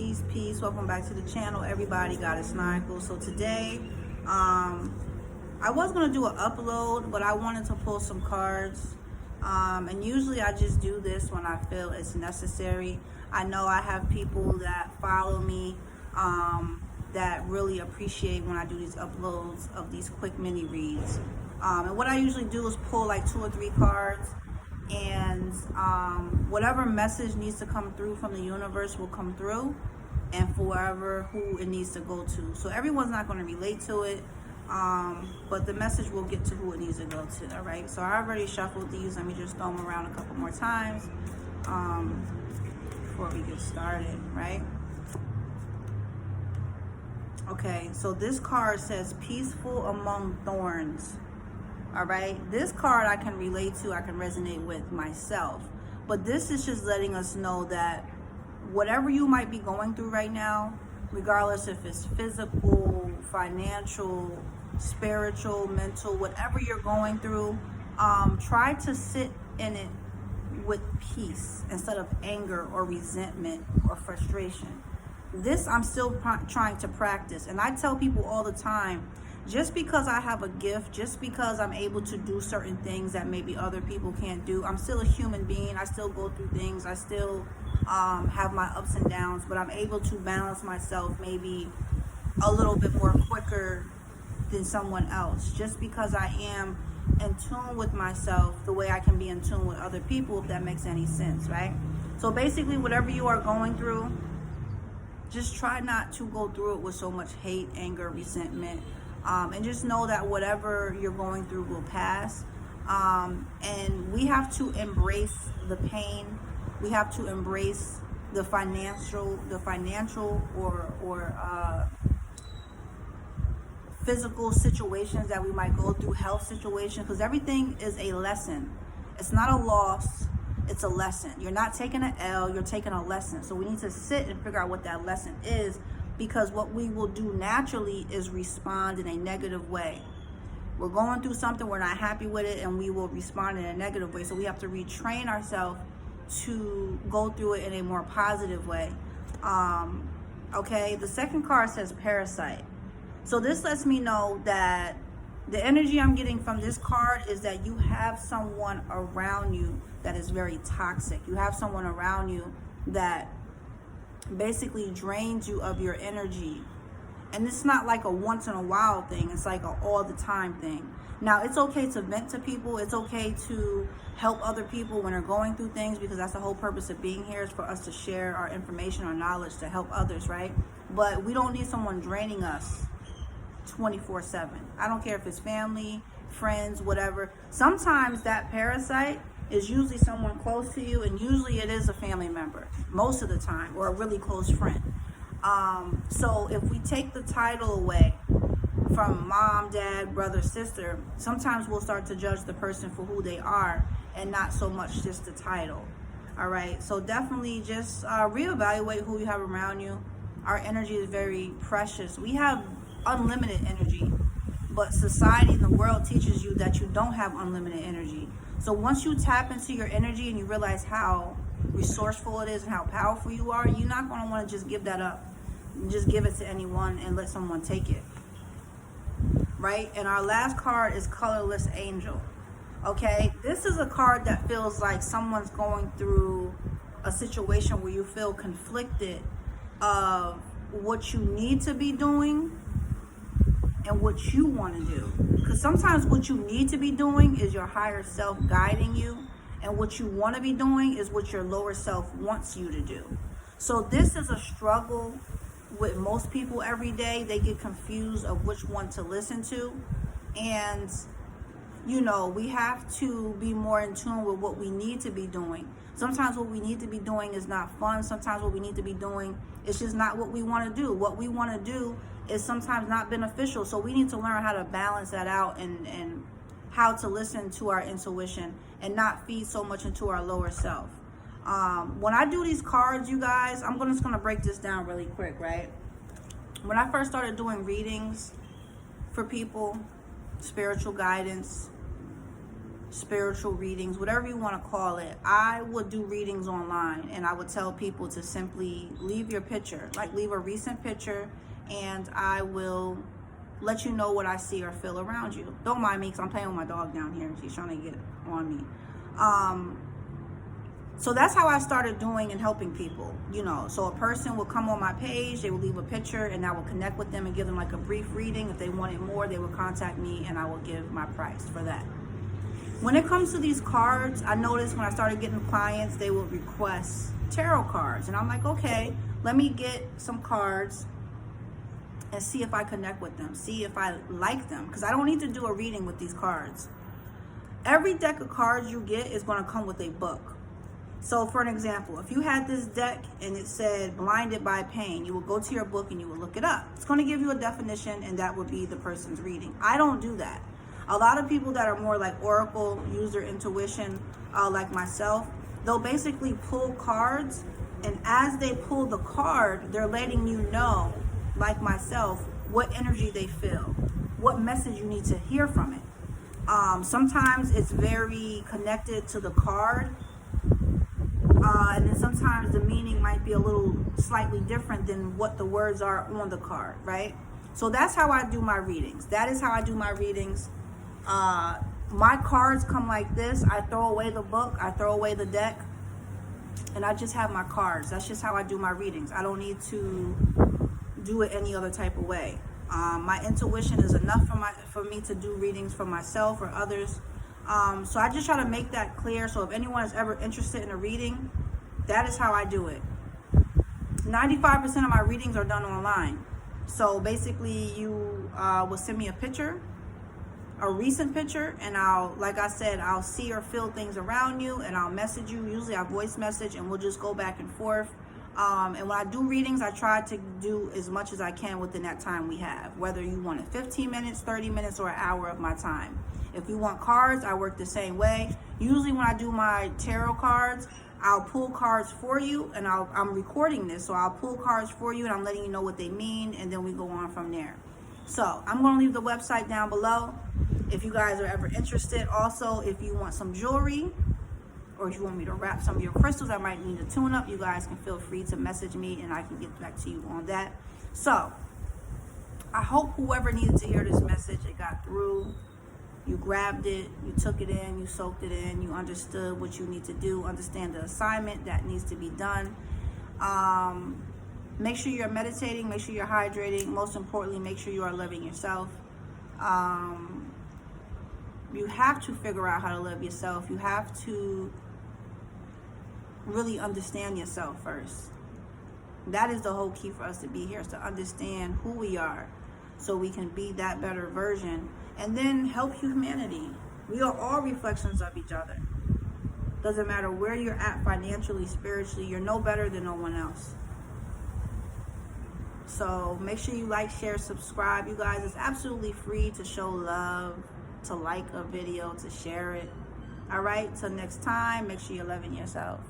Peace. Welcome back to the channel, everybody. Goddess Nykel. So today, I was gonna do an upload, but I wanted to pull some cards. And usually I just do this when I feel it's necessary. I know I have people that follow me that really appreciate when I do these uploads of these quick mini reads. And what I usually do is pull like 2 or 3 cards, and whatever message needs to come through from the universe will come through, and for whoever who it needs to go to. So everyone's not going to relate to it, but the message will get to who it needs to go to. All right, so I already shuffled these. Let me just throw them around a couple more times before we get started. Right, okay, so this card says peaceful among thorns. All right, this card I can relate to, I can resonate with myself, but this is just letting us know that whatever you might be going through right now, regardless if it's physical, financial, spiritual, mental, whatever you're going through, try to sit in it with peace instead of anger or resentment or frustration. This I'm still trying to practice, and I tell people all the time, just because I have a gift, just because I'm able to do certain things that maybe other people can't do, I'm still a human being. I still go through things. I still have my ups and downs, but I'm able to balance myself maybe a little bit more quicker than someone else, just because I am in tune with myself the way I can be in tune with other people, if that makes any sense, right? So basically, whatever you are going through, just try not to go through it with so much hate, anger, resentment. And just know that whatever you're going through will pass. And we have to embrace the pain. We have to embrace the financial or physical situations that we might go through, health situations, because everything is a lesson. It's not a loss, it's a lesson. You're not taking an L, you're taking a lesson. So we need to sit and figure out what that lesson is, because what we will do naturally is respond in a negative way. We're going through something, we're not happy with it, and we will respond in a negative way. So we have to retrain ourselves to go through it in a more positive way. Okay, the second card says parasite. So this lets me know that the energy I'm getting from this card is that you have someone around you that is very toxic. You have someone around you that basically drains you of your energy, and it's not like a once in a while thing, it's like an all the time thing. Now, it's okay to vent to people, it's okay to help other people when they're going through things, because that's the whole purpose of being here, is for us to share our information, our knowledge, to help others, right? But we don't need someone draining us 24/7. I don't care if it's family, friends, whatever. Sometimes that parasite is usually someone close to you, and usually it is a family member most of the time, or a really close friend. So if we take the title away from mom, dad, brother, sister, sometimes we'll start to judge the person for who they are and not so much just the title. All right, so definitely just reevaluate who you have around you. Our energy is very precious. We have unlimited energy, but society and the world teaches you that you don't have unlimited energy. So once you tap into your energy and you realize how resourceful it is and how powerful you are, you're not going to want to just give that up. Just give it to anyone and let someone take it. Right? And our last card is Colorless Angel. Okay? This is a card that feels like someone's going through a situation where you feel conflicted of what you need to be doing and what you want to do. Because sometimes what you need to be doing is your higher self guiding you, and what you want to be doing is what your lower self wants you to do. So this is a struggle with most people every day. They get confused of which one to listen to, and you know, we have to be more in tune with what we need to be doing. Sometimes what we need to be doing is not fun. Sometimes what we need to be doing is just not what we want to do. What we want to do is sometimes not beneficial. So we need to learn how to balance that out, and how to listen to our intuition and not feed so much into our lower self. When I do these cards, you guys, I'm just going to break this down really quick, right? When I first started doing readings for people, spiritual guidance, spiritual readings, whatever you want to call it. I would do readings online, and I would tell people to simply leave your picture, like leave a recent picture, and I will let you know what I see or feel around you. Don't mind me, because I'm playing with my dog down here. She's trying to get on me. So that's how I started doing and helping people, you know. So a person will come on my page, they will leave a picture, and I will connect with them and give them like a brief reading. If they wanted more, they would contact me, and I will give my price for that. When it comes to these cards, I noticed when I started getting clients, they would request tarot cards. And I'm like, okay, let me get some cards and see if I connect with them, see if I like them, because I don't need to do a reading with these cards. Every deck of cards you get is going to come with a book. So for an example, if you had this deck and it said blinded by pain, you will go to your book and you will look it up. It's going to give you a definition, and that would be the person's reading. I don't do that. A lot of people that are more like oracle, use their intuition, like myself, they'll basically pull cards, and as they pull the card, they're letting you know, like myself, what energy they feel, what message you need to hear from it. Sometimes it's very connected to the card, and then sometimes the meaning might be a little slightly different than what the words are on the card, right? So that's how I do my readings. That is how I do my readings. My cards come like this. I throw away the book, I throw away the deck, and I just have my cards. That's just how I do my readings. I don't need to do it any other type of way. My intuition is enough for me to do readings for myself or others. So I just try to make that clear. So if anyone is ever interested in a reading, that is how I do it. 95% of my readings are done online. So basically you will send me a picture, a recent picture, and like I said, I'll see or feel things around you, and I'll message you. Usually I voice message, and we'll just go back and forth. And when I do readings, I try to do as much as I can within that time we have, whether you want it 15 minutes, 30 minutes, or an hour of my time. If you want cards, I work the same way. Usually when I do my tarot cards, I'll pull cards for you, and I'm recording this, so I'll pull cards for you, and I'm letting you know what they mean, and then we go on from there. So I'm going to leave the website down below if you guys are ever interested. Also, if you want some jewelry, or if you want me to wrap some of your crystals, I might need a tune-up, you guys can feel free to message me, and I can get back to you on that. So I hope whoever needed to hear this message, it got through. You grabbed it, you took it in, you soaked it in, you understood what you need to do, understand the assignment that needs to be done. Make sure you're meditating, make sure you're hydrating. Most importantly, make sure you are loving yourself. You have to figure out how to love yourself. You have to really understand yourself first. That is the whole key for us to be here, is to understand who we are so we can be that better version and then help humanity. We are all reflections of each other. Doesn't matter where you're at financially, spiritually, you're no better than no one else. So make sure you like, share, subscribe. You guys, it's absolutely free to show love, to like a video, to share it. All right, till next time, make sure you're loving yourself.